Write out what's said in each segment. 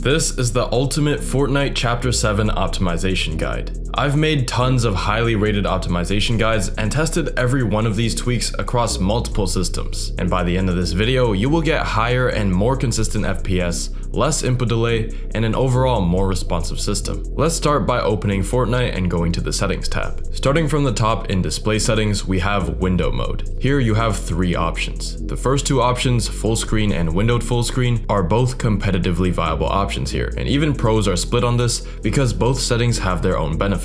This is the ultimate Fortnite Chapter 7 optimization guide. I've made tons of highly rated optimization guides and tested every one of these tweaks across multiple systems. And by the end of this video, you will get higher and more consistent FPS, less input delay, and an overall more responsive system. Let's start by opening Fortnite and going to the settings tab. Starting from the top in display settings, we have window mode. Here you have three options. The first two options, full screen and windowed full screen, are both competitively viable options here, and even pros are split on this because both settings have their own benefits.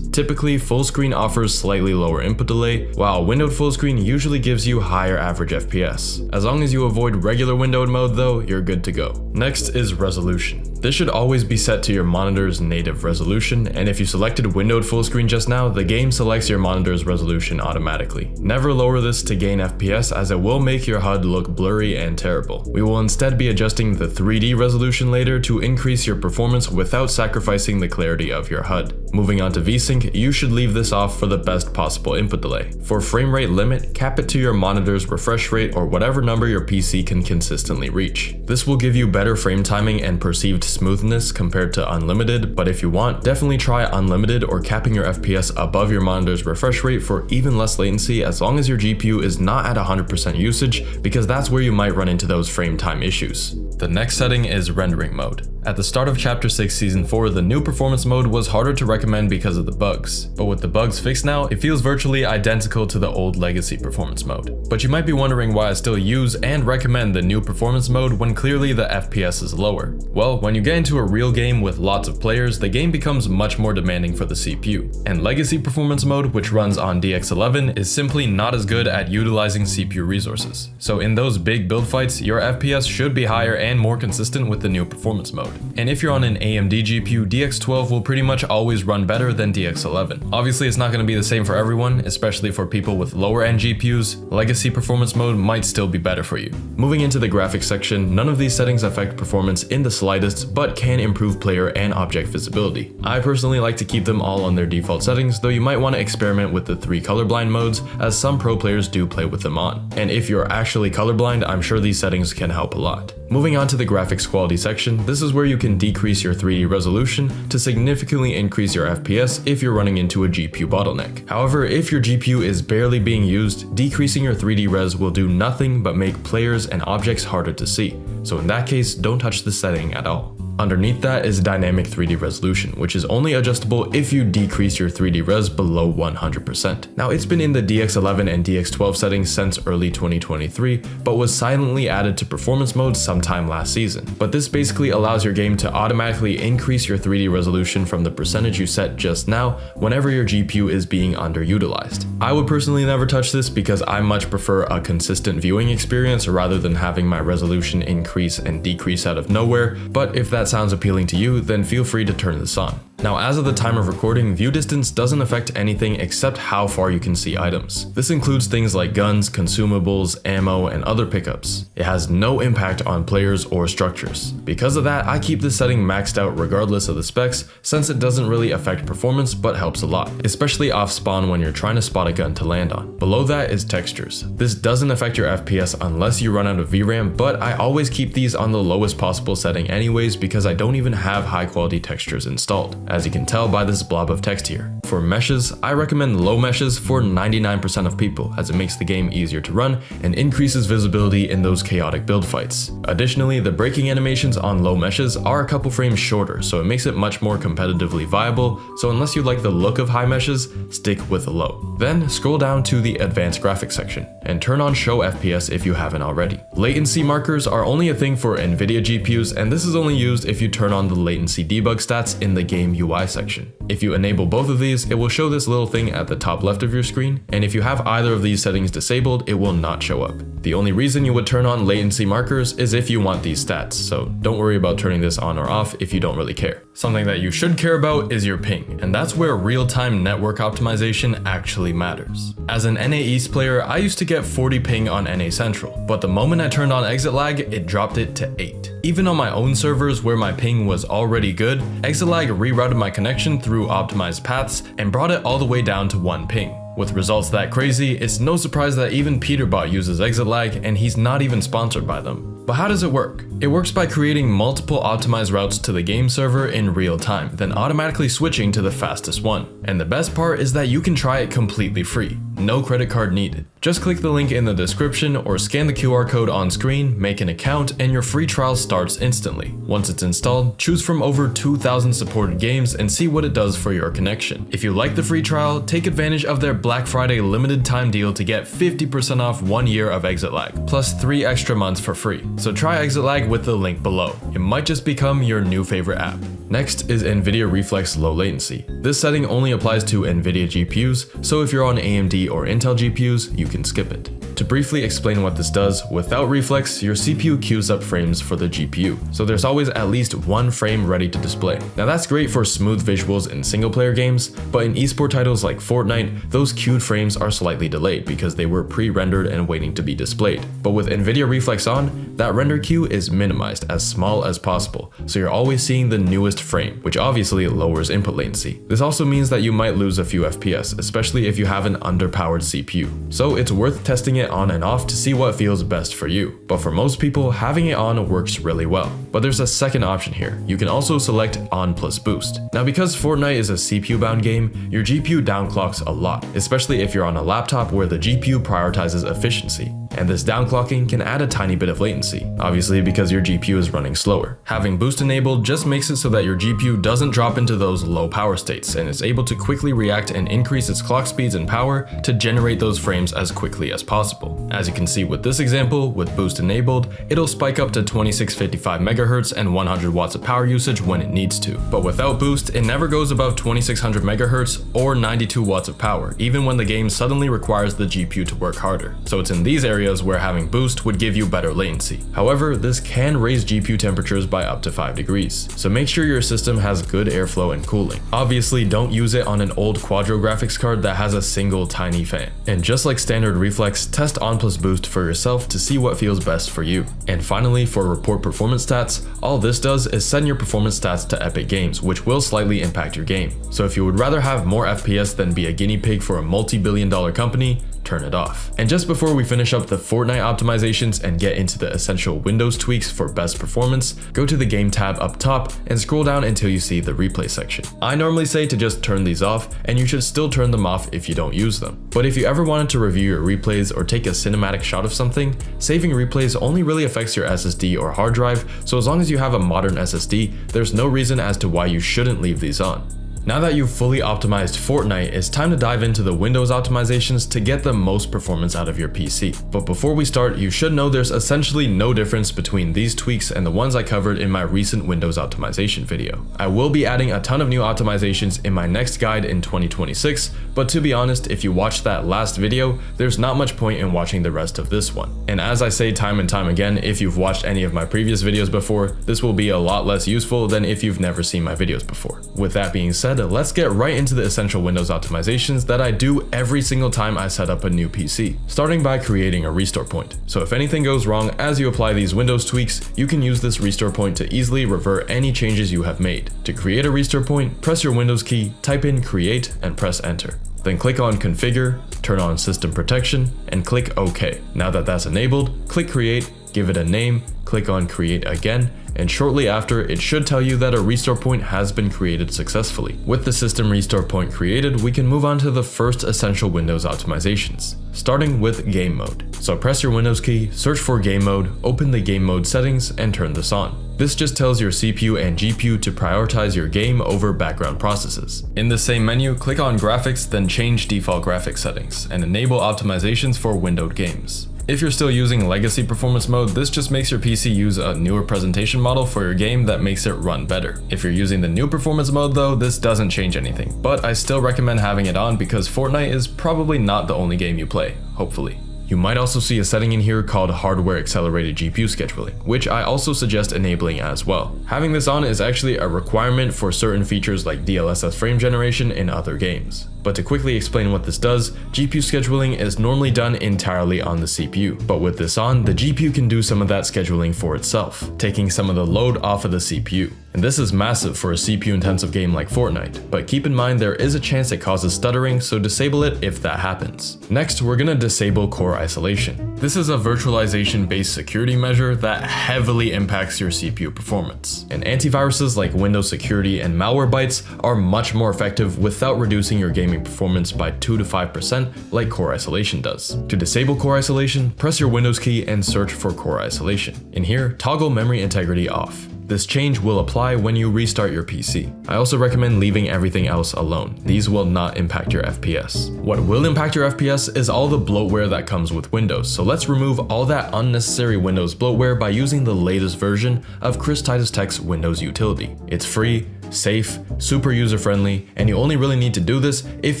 Typically, full screen offers slightly lower input delay, while windowed full screen usually gives you higher average FPS. As long as you avoid regular windowed mode though, you're good to go. Next is resolution. This should always be set to your monitor's native resolution, and if you selected windowed full screen just now, the game selects your monitor's resolution automatically. Never lower this to gain FPS as it will make your HUD look blurry and terrible. We will instead be adjusting the 3D resolution later to increase your performance without sacrificing the clarity of your HUD. Moving on to VSync, you should leave this off for the best possible input delay. For frame rate limit, cap it to your monitor's refresh rate or whatever number your PC can consistently reach. This will give you better frame timing and perceived smoothness compared to unlimited, but if you want, definitely try unlimited or capping your FPS above your monitor's refresh rate for even less latency as long as your GPU is not at 100% usage, because that's where you might run into those frame time issues. The next setting is rendering mode. At the start of Chapter 6 Season 4, the new performance mode was harder to recommend because of the bugs. But with the bugs fixed now, it feels virtually identical to the old legacy performance mode. But you might be wondering why I still use and recommend the new performance mode when clearly the FPS is lower. Well, when you get into a real game with lots of players, the game becomes much more demanding for the CPU. And legacy performance mode, which runs on DX11, is simply not as good at utilizing CPU resources. So in those big build fights, your FPS should be higher and more consistent with the new performance mode. And if you're on an AMD GPU, DX12 will pretty much always run better than DX11. Obviously, it's not going to be the same for everyone, especially for people with lower end GPUs. Legacy performance mode might still be better for you. Moving into the graphics section, none of these settings affect performance in the slightest, but can improve player and object visibility. I personally like to keep them all on their default settings, though you might want to experiment with the 3 colorblind modes, as some pro players do play with them on. And if you're actually colorblind, I'm sure these settings can help a lot. Moving on to the graphics quality section, this is where you can decrease your 3D resolution to significantly increase your FPS if you're running into a GPU bottleneck. However, if your GPU is barely being used, decreasing your 3D res will do nothing but make players and objects harder to see. So in that case, don't touch this setting at all. Underneath that is dynamic 3D resolution, which is only adjustable if you decrease your 3D res below 100%. Now, it's been in the DX11 and DX12 settings since early 2023, but was silently added to performance mode sometime last season. But this basically allows your game to automatically increase your 3D resolution from the percentage you set just now whenever your GPU is being underutilized. I would personally never touch this because I much prefer a consistent viewing experience rather than having my resolution increase and decrease out of nowhere, but if that sounds appealing to you, then feel free to turn this on. Now, as of the time of recording, view distance doesn't affect anything except how far you can see items. This includes things like guns, consumables, ammo, and other pickups. It has no impact on players or structures. Because of that, I keep this setting maxed out regardless of the specs, since it doesn't really affect performance but helps a lot, especially off spawn when you're trying to spot a gun to land on. Below that is textures. This doesn't affect your FPS unless you run out of VRAM, but I always keep these on the lowest possible setting anyways because I don't even have high quality textures installed, as you can tell by this blob of text here. For meshes, I recommend low meshes for 99% of people, as it makes the game easier to run and increases visibility in those chaotic build fights. Additionally, the braking animations on low meshes are a couple frames shorter, so it makes it much more competitively viable, so unless you like the look of high meshes, stick with the low. Then scroll down to the advanced graphics section and turn on show FPS if you haven't already. Latency markers are only a thing for NVIDIA GPUs, and this is only used if you turn on the latency debug stats in the game UI section. If you enable both of these, it will show this little thing at the top left of your screen, and if you have either of these settings disabled, it will not show up. The only reason you would turn on latency markers is if you want these stats, so don't worry about turning this on or off if you don't really care. Something that you should care about is your ping, and that's where real-time network optimization actually matters. As an NA East player, I used to get 40 ping on NA Central, but the moment I turned on ExitLag, it dropped it to 8. Even on my own servers where my ping was already good, ExitLag rerouted my connection through optimized paths and brought it all the way down to 1 ping. With results that crazy, it's no surprise that even Peterbot uses ExitLag and he's not even sponsored by them. But how does it work? It works by creating multiple optimized routes to the game server in real time, then automatically switching to the fastest one. And the best part is that you can try it completely free. No credit card needed. Just click the link in the description or scan the QR code on screen, make an account, and your free trial starts instantly. Once it's installed, choose from over 2,000 supported games and see what it does for your connection. If you like the free trial, take advantage of their Black Friday limited time deal to get 50% off 1 year of ExitLag, plus 3 extra months for free. So try ExitLag with the link below. It might just become your new favorite app. Next is NVIDIA Reflex Low Latency. This setting only applies to NVIDIA GPUs, so if you're on AMD or Intel GPUs, you can skip it. To briefly explain what this does, without Reflex, your CPU queues up frames for the GPU, so there's always at least 1 frame ready to display. Now that's great for smooth visuals in single-player games, but in esport titles like Fortnite, those queued frames are slightly delayed because they were pre-rendered and waiting to be displayed. But with NVIDIA Reflex on, that render queue is minimized as small as possible, so you're always seeing the newest frame, which obviously lowers input latency. This also means that you might lose a few FPS, especially if you have an underpowered CPU. So it's worth testing it on and off to see what feels best for you. But for most people, having it on works really well. But there's a second option here. You can also select on plus boost. Now because Fortnite is a CPU bound game, your GPU downclocks a lot, especially if you're on a laptop where the GPU prioritizes efficiency. And this downclocking can add a tiny bit of latency, obviously because your GPU is running slower. Having boost enabled just makes it so that your GPU doesn't drop into those low power states and is able to quickly react and increase its clock speeds and power to generate those frames as quickly as possible. As you can see with this example, with boost enabled, it'll spike up to 2655 MHz and 100 watts of power usage when it needs to. But without boost, it never goes above 2600 MHz or 92 watts of power, even when the game suddenly requires the GPU to work harder. So it's in these areas where having boost would give you better latency. However, this can raise GPU temperatures by up to 5 degrees, so make sure your system has good airflow and cooling. Obviously, don't use it on an old Quadro graphics card that has a single tiny fan. And just like standard Reflex, test on plus boost for yourself to see what feels best for you. And finally, for report performance stats, all this does is send your performance stats to Epic Games, which will slightly impact your game. So if you would rather have more FPS than be a guinea pig for a multi-billion-dollar company, turn it off. And just before we finish up the Fortnite optimizations and get into the essential Windows tweaks for best performance, go to the game tab up top and scroll down until you see the replay section. I normally say to just turn these off, and you should still turn them off if you don't use them. But if you ever wanted to review your replays or take a cinematic shot of something, saving replays only really affects your SSD or hard drive, so as long as you have a modern SSD, there's no reason as to why you shouldn't leave these on. Now that you've fully optimized Fortnite, it's time to dive into the Windows optimizations to get the most performance out of your PC. But before we start, you should know there's essentially no difference between these tweaks and the ones I covered in my recent Windows optimization video. I will be adding a ton of new optimizations in my next guide in 2026, but to be honest, if you watched that last video, there's not much point in watching the rest of this one. And as I say time and time again, if you've watched any of my previous videos before, this will be a lot less useful than if you've never seen my videos before. With that being said, let's get right into the essential Windows optimizations that I do every single time I set up a new PC, starting by creating a restore point. So if anything goes wrong as you apply these Windows tweaks, you can use this restore point to easily revert any changes you have made. To create a restore point, press your Windows key, type in create, and press enter. Then click on configure, turn on system protection, and click OK. Now that that's enabled, click create, give it a name, click on create again, and shortly after, it should tell you that a restore point has been created successfully. With the system restore point created, we can move on to the first essential Windows optimizations, starting with game mode. So press your Windows key, search for game mode, open the game mode settings, and turn this on. This just tells your CPU and GPU to prioritize your game over background processes. In the same menu, click on graphics, then change default graphics settings, and enable optimizations for windowed games. If you're still using legacy performance mode, this just makes your PC use a newer presentation model for your game that makes it run better. If you're using the new performance mode though, this doesn't change anything, but I still recommend having it on because Fortnite is probably not the only game you play, hopefully. You might also see a setting in here called hardware accelerated GPU scheduling, which I also suggest enabling as well. Having this on is actually a requirement for certain features like DLSS frame generation in other games. But to quickly explain what this does, GPU scheduling is normally done entirely on the CPU. But with this on, the GPU can do some of that scheduling for itself, taking some of the load off of the CPU. And this is massive for a CPU-intensive game like Fortnite, but keep in mind there is a chance it causes stuttering, so disable it if that happens. Next, we're gonna disable core isolation. This is a virtualization-based security measure that heavily impacts your CPU performance. And antiviruses like Windows Security and Malwarebytes are much more effective without reducing your gaming performance by 2 to 5% like core isolation does. To disable core isolation, press your Windows key and search for core isolation. In here, toggle memory integrity off. This change will apply when you restart your PC. I also recommend leaving everything else alone. These will not impact your FPS. What will impact your FPS is all the bloatware that comes with Windows, so let's remove all that unnecessary Windows bloatware by using the latest version of Titus Tech's Windows utility. It's free, safe, super user-friendly, and you only really need to do this if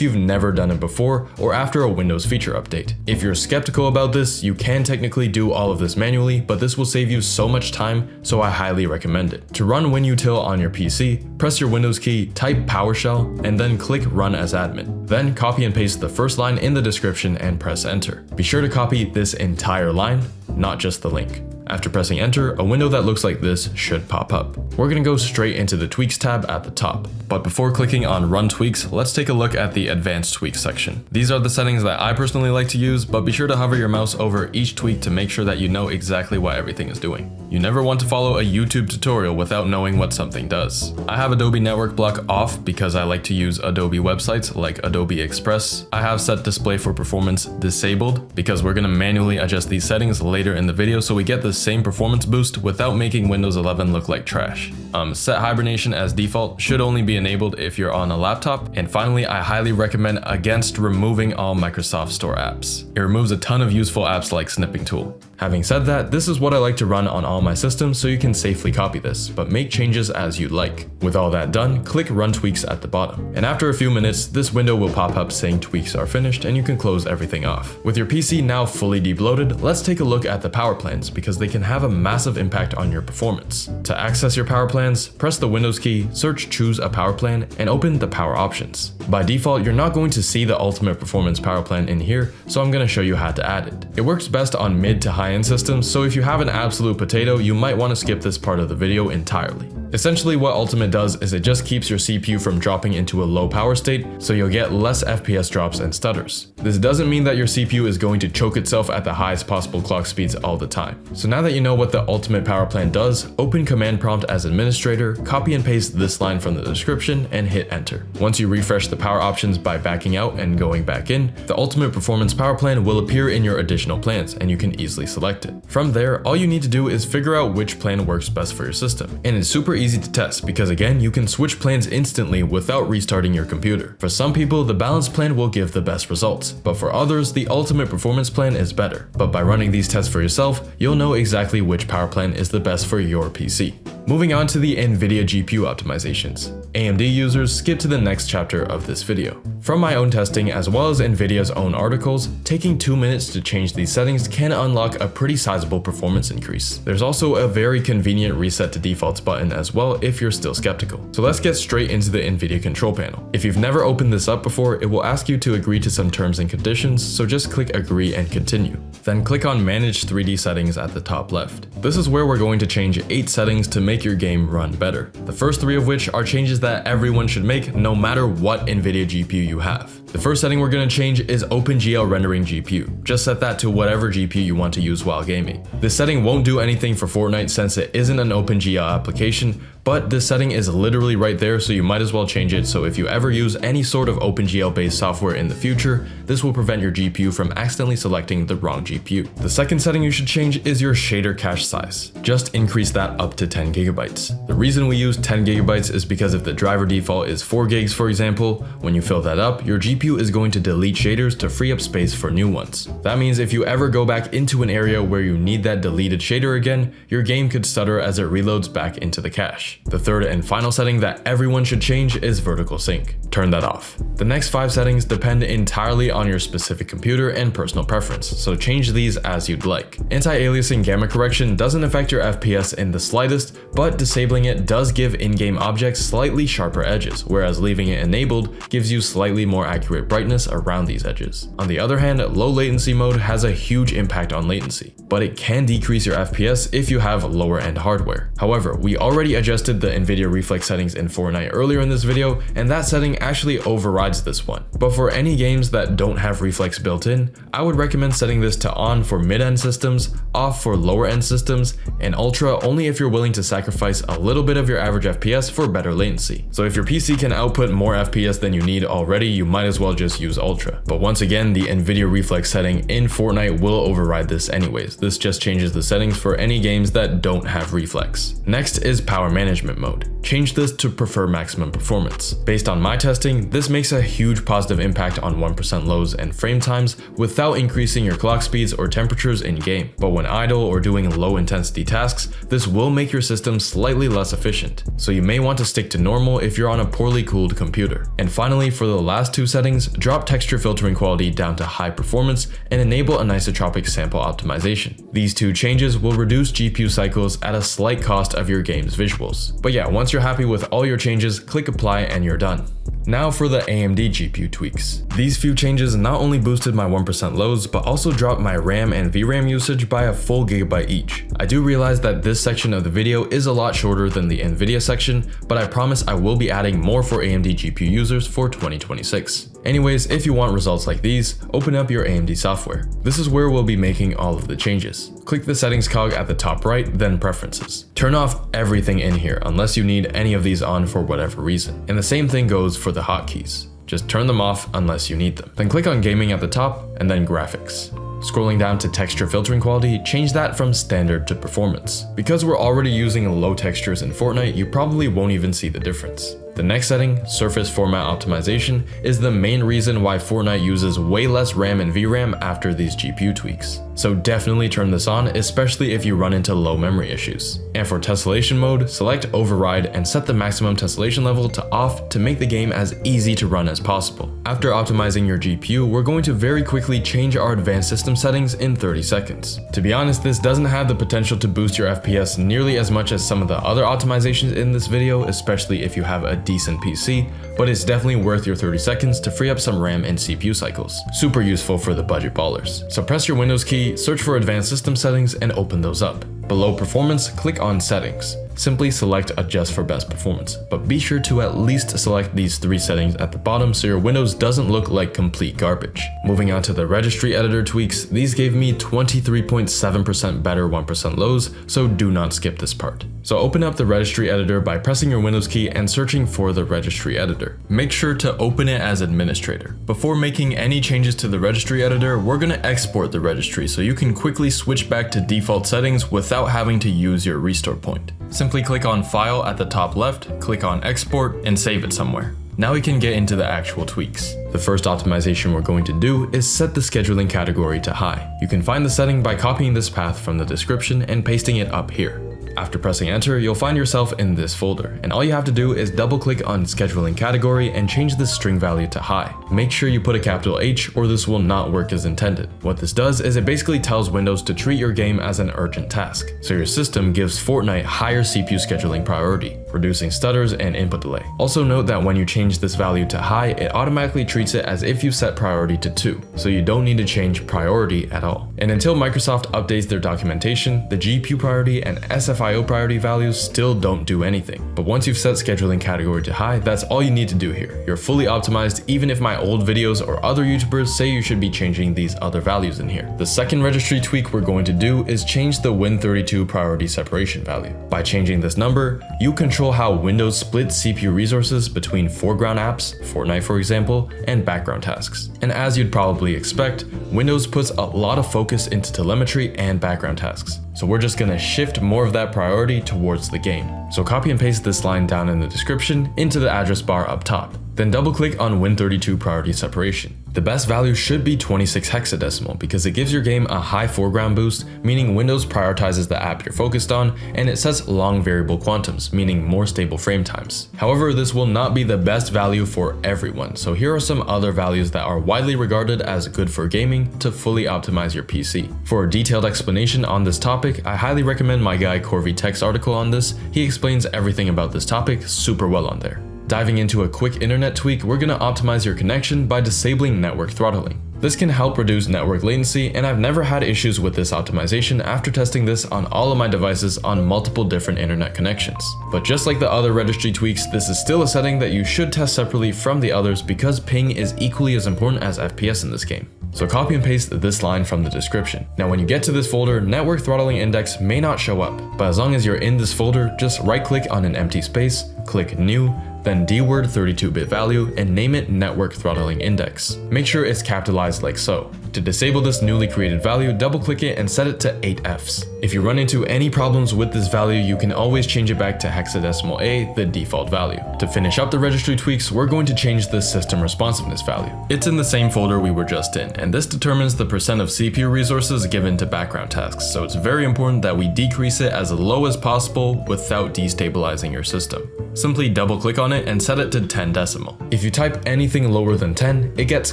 you've never done it before or after a Windows feature update. If you're skeptical about this, you can technically do all of this manually, but this will save you so much time, so I highly recommend it. To run WinUtil on your PC, press your Windows key, type PowerShell, and then click Run as admin. Then copy and paste the first line in the description and press enter. Be sure to copy this entire line, not just the link. After pressing enter, a window that looks like this should pop up. We're gonna go straight into the tweaks tab at the top. But before clicking on run tweaks, let's take a look at the advanced tweaks section. These are the settings that I personally like to use, but be sure to hover your mouse over each tweak to make sure that you know exactly what everything is doing. You never want to follow a YouTube tutorial without knowing what something does. I have Adobe Network Block off because I like to use Adobe websites like Adobe Express. I have set display for performance disabled because we're gonna manually adjust these settings later in the video so we get the same performance boost without making Windows 11 look like trash. Set hibernation as default should only be enabled if you're on a laptop. And finally, I highly recommend against removing all Microsoft Store apps. It removes a ton of useful apps like Snipping Tool. Having said that, this is what I like to run on all my systems so you can safely copy this, but make changes as you'd like. With all that done, click Run Tweaks at the bottom. And after a few minutes, this window will pop up saying tweaks are finished and you can close everything off. With your PC now fully debloated, let's take a look at the power plans because they can have a massive impact on your performance. To access your power plans, press the Windows key, search Choose a Power Plan, and open the power options. By default, you're not going to see the ultimate performance power plan in here, so I'm going to show you how to add it. It works best on mid to high-end systems, so if you have an absolute potato, you might want to skip this part of the video entirely. Essentially, what Ultimate does is it just keeps your CPU from dropping into a low power state, so you'll get less FPS drops and stutters. This doesn't mean that your CPU is going to choke itself at the highest possible clock speeds all the time. So now that you know what the Ultimate Power Plan does, open Command Prompt as administrator, copy and paste this line from the description, and hit enter. Once you refresh the power options by backing out and going back in, the Ultimate Performance Power Plan will appear in your additional plans, and you can easily select it. From there, all you need to do is figure out which plan works best for your system. And it's super easy to test because again, you can switch plans instantly without restarting your computer. For some people, the balanced plan will give the best results, but for others, the ultimate performance plan is better. But by running these tests for yourself, you'll know exactly which power plan is the best for your PC. Moving on to the NVIDIA GPU Optimizations. AMD users, skip to the next chapter of this video. From my own testing as well as NVIDIA's own articles, taking 2 minutes to change these settings can unlock a pretty sizable performance increase. There's also a very convenient reset to defaults button as well if you're still skeptical. So let's get straight into the NVIDIA control panel. If you've never opened this up before, it will ask you to agree to some terms and conditions, so just click agree and continue. Then click on Manage 3D Settings at the top left. This is where we're going to change 8 settings to make your game run better. The first 3 of which are changes that everyone should make no matter what NVIDIA GPU you have. The first setting we're going to change is OpenGL Rendering GPU. Just set that to whatever GPU you want to use while gaming. This setting won't do anything for Fortnite since it isn't an OpenGL application, but this setting is literally right there, so you might as well change it so if you ever use any sort of OpenGL based software in the future, this will prevent your GPU from accidentally selecting the wrong GPU. The second setting you should change is your shader cache size. Just increase that up to 10 gigabytes. The reason we use 10 gigabytes is because if the driver default is 4 gigs for example, when you fill that up, your GPU is going to delete shaders to free up space for new ones. That means if you ever go back into an area where you need that deleted shader again, your game could stutter as it reloads back into the cache. storage. The third and final setting that everyone should change is vertical sync. Turn that off. The next 5 settings depend entirely on your specific computer and personal preference, so change these as you'd like. Anti-aliasing gamma correction doesn't affect your FPS in the slightest, but disabling it does give in-game objects slightly sharper edges, whereas leaving it enabled gives you slightly more accurate brightness around these edges. On the other hand, low latency mode has a huge impact on latency, but it can decrease your FPS if you have lower end hardware. However, we already adjusted the NVIDIA reflex settings in Fortnite earlier in this video, and that setting actually overrides this one. But for any games that don't have reflex built in, I would recommend setting this to on for mid-end systems, off for lower-end systems, and ultra only if you're willing to sacrifice a little bit of your average FPS for better latency. So if your PC can output more FPS than you need already, you might as well just use ultra. But once again, the NVIDIA reflex setting in Fortnite will override this anyways. This just changes the settings for any games that don't have reflex. Next is power management mode. Change this to prefer maximum performance. Based on my testing, this makes a huge positive impact on 1% lows and frame times without increasing your clock speeds or temperatures in game. But when idle or doing low intensity tasks, this will make your system slightly less efficient. So you may want to stick to normal if you're on a poorly cooled computer. And finally, for the last 2 settings, drop texture filtering quality down to high performance and enable anisotropic sample optimization. These 2 changes will reduce GPU cycles at a slight cost of your game's visuals. But yeah, once you're happy with all your changes, click apply and you're done. Now for the AMD GPU tweaks. These few changes not only boosted my 1% lows, but also dropped my RAM and VRAM usage by a full gigabyte each. I do realize that this section of the video is a lot shorter than the NVIDIA section, but I promise I will be adding more for AMD GPU users for 2026. Anyways, if you want results like these, open up your AMD software. This is where we'll be making all of the changes. Click the settings cog at the top right, then preferences. Turn off everything in here unless you need any of these on for whatever reason. And the same thing goes for the hotkeys. Just turn them off unless you need them. Then click on gaming at the top and then graphics. Scrolling down to texture filtering quality, change that from standard to performance. Because we're already using low textures in Fortnite, you probably won't even see the difference. The next setting, surface format optimization, is the main reason why Fortnite uses way less RAM and VRAM after these GPU tweaks. So definitely turn this on, especially if you run into low memory issues. And for tessellation mode, select override and set the maximum tessellation level to off to make the game as easy to run as possible. After optimizing your GPU, we're going to very quickly change our advanced system settings in 30 seconds. To be honest, this doesn't have the potential to boost your FPS nearly as much as some of the other optimizations in this video, especially if you have a decent PC, but it's definitely worth your 30 seconds to free up some RAM and CPU cycles. Super useful for the budget ballers. So press your Windows key, search for advanced system settings and open those up. Below performance, click on settings. Simply select adjust for best performance, but be sure to at least select these 3 settings at the bottom so your Windows doesn't look like complete garbage. Moving on to the registry editor tweaks, these gave me 23.7% better 1% lows, so do not skip this part. So open up the registry editor by pressing your Windows key and searching for the registry editor. Make sure to open it as administrator. Before making any changes to the registry editor, we're going to export the registry so you can quickly switch back to default settings without having to use your restore point. Simply click on File at the top left, click on Export, and save it somewhere. Now we can get into the actual tweaks. The first optimization we're going to do is set the scheduling category to high. You can find the setting by copying this path from the description and pasting it up here. After pressing enter, you'll find yourself in this folder, and all you have to do is double click on scheduling category and change the string value to high. Make sure you put a capital H or this will not work as intended. What this does is it basically tells Windows to treat your game as an urgent task, so your system gives Fortnite higher CPU scheduling priority, reducing stutters and input delay. Also note that when you change this value to high, it automatically treats it as if you set priority to 2, so you don't need to change priority at all. And until Microsoft updates their documentation, the GPU priority and SFIO priority values still don't do anything. But once you've set scheduling category to high, that's all you need to do here. You're fully optimized, even if my old videos or other YouTubers say you should be changing these other values in here. The second registry tweak we're going to do is change the Win32 priority separation value. By changing this number, you control how Windows splits CPU resources between foreground apps, Fortnite for example, and background tasks. And as you'd probably expect, Windows puts a lot of focus into telemetry and background tasks. So we're just gonna shift more of that priority towards the game. So copy and paste this line down in the description into the address bar up top. Then double click on Win32 priority separation. The best value should be 26 hexadecimal because it gives your game a high foreground boost, meaning Windows prioritizes the app you're focused on, and it sets long variable quantums, meaning more stable frame times. However, this will not be the best value for everyone, so here are some other values that are widely regarded as good for gaming to fully optimize your PC. For a detailed explanation on this topic, I highly recommend my guy CorvyTech's article on this. He explains everything about this topic super well on there. Diving into a quick internet tweak, we're going to optimize your connection by disabling network throttling. This can help reduce network latency, and I've never had issues with this optimization after testing this on all of my devices on multiple different internet connections. But just like the other registry tweaks, this is still a setting that you should test separately from the others because ping is equally as important as FPS in this game. So copy and paste this line from the description. Now when you get to this folder, NetworkThrottlingIndex may not show up, but as long as you're in this folder, just right click on an empty space, click New, then dword 32-bit value and name it NetworkThrottlingIndex. Make sure it's capitalized like so. To disable this newly created value, double click it and set it to 8Fs. If you run into any problems with this value, you can always change it back to hexadecimal A, the default value. To finish up the registry tweaks, we're going to change the SystemResponsiveness value. It's in the same folder we were just in, and this determines the percent of CPU resources given to background tasks, so it's very important that we decrease it as low as possible without destabilizing your system. Simply double click on it and set it to 10 decimal. If you type anything lower than 10, it gets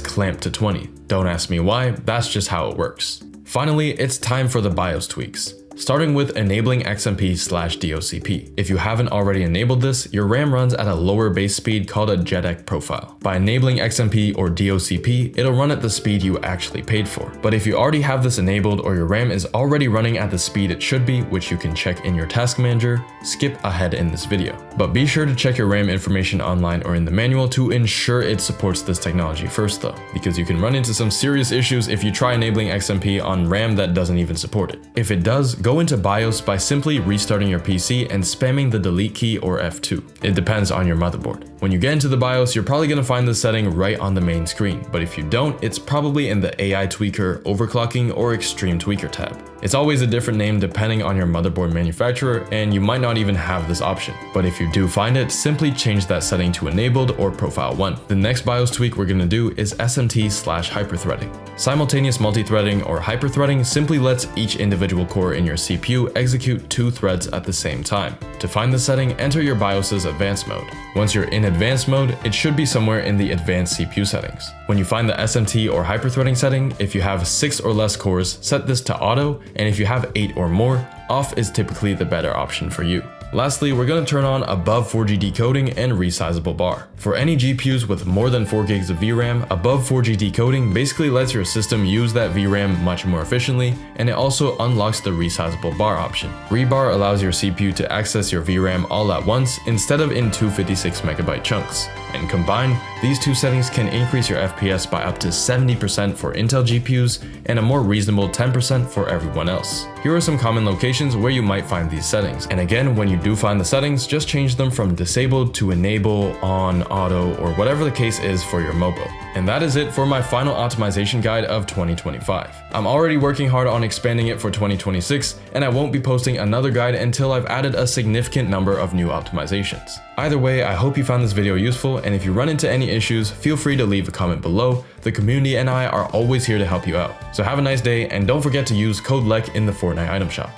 clamped to 20. Don't ask me why, that's just how it works. Finally, it's time for the BIOS tweaks. Starting with enabling XMP/DOCP. If you haven't already enabled this, your RAM runs at a lower base speed called a JEDEC profile. By enabling XMP or DOCP, it'll run at the speed you actually paid for. But if you already have this enabled or your RAM is already running at the speed it should be, which you can check in your task manager, skip ahead in this video. But be sure to check your RAM information online or in the manual to ensure it supports this technology first though, because you can run into some serious issues if you try enabling XMP on RAM that doesn't even support it. If it does, go into BIOS by simply restarting your PC and spamming the delete key or F2. It depends on your motherboard. When you get into the BIOS, you're probably going to find this setting right on the main screen, but if you don't, it's probably in the AI tweaker, overclocking, or extreme tweaker tab. It's always a different name depending on your motherboard manufacturer, and you might not even have this option. But if you do find it, simply change that setting to enabled or profile 1. The next BIOS tweak we're going to do is SMT/hyperthreading. Simultaneous multithreading or hyperthreading simply lets each individual core in your CPU execute 2 threads at the same time. To find the setting, enter your BIOS's advanced mode. Once you're in advanced mode, it should be somewhere in the advanced CPU settings. When you find the SMT or hyperthreading setting, if you have 6 or less cores, set this to auto, and if you have 8 or more, off is typically the better option for you. Lastly, we're going to turn on above 4G decoding and resizable bar. For any GPUs with more than 4 gigs of VRAM, above 4G decoding basically lets your system use that VRAM much more efficiently, and it also unlocks the resizable bar option. Rebar allows your CPU to access your VRAM all at once instead of in 256 megabyte chunks. And combined, these two settings can increase your FPS by up to 70% for Intel GPUs and a more reasonable 10% for everyone else. Here are some common locations where you might find these settings. And again, when you do find the settings, just change them from disabled to enable, on, auto, or whatever the case is for your mobile. And that is it for my final optimization guide of 2025. I'm already working hard on expanding it for 2026, and I won't be posting another guide until I've added a significant number of new optimizations. Either way, I hope you found this video useful, and if you run into any issues, feel free to leave a comment below. The community and I are always here to help you out. So have a nice day, and don't forget to use code LEC in the Fortnite item shop.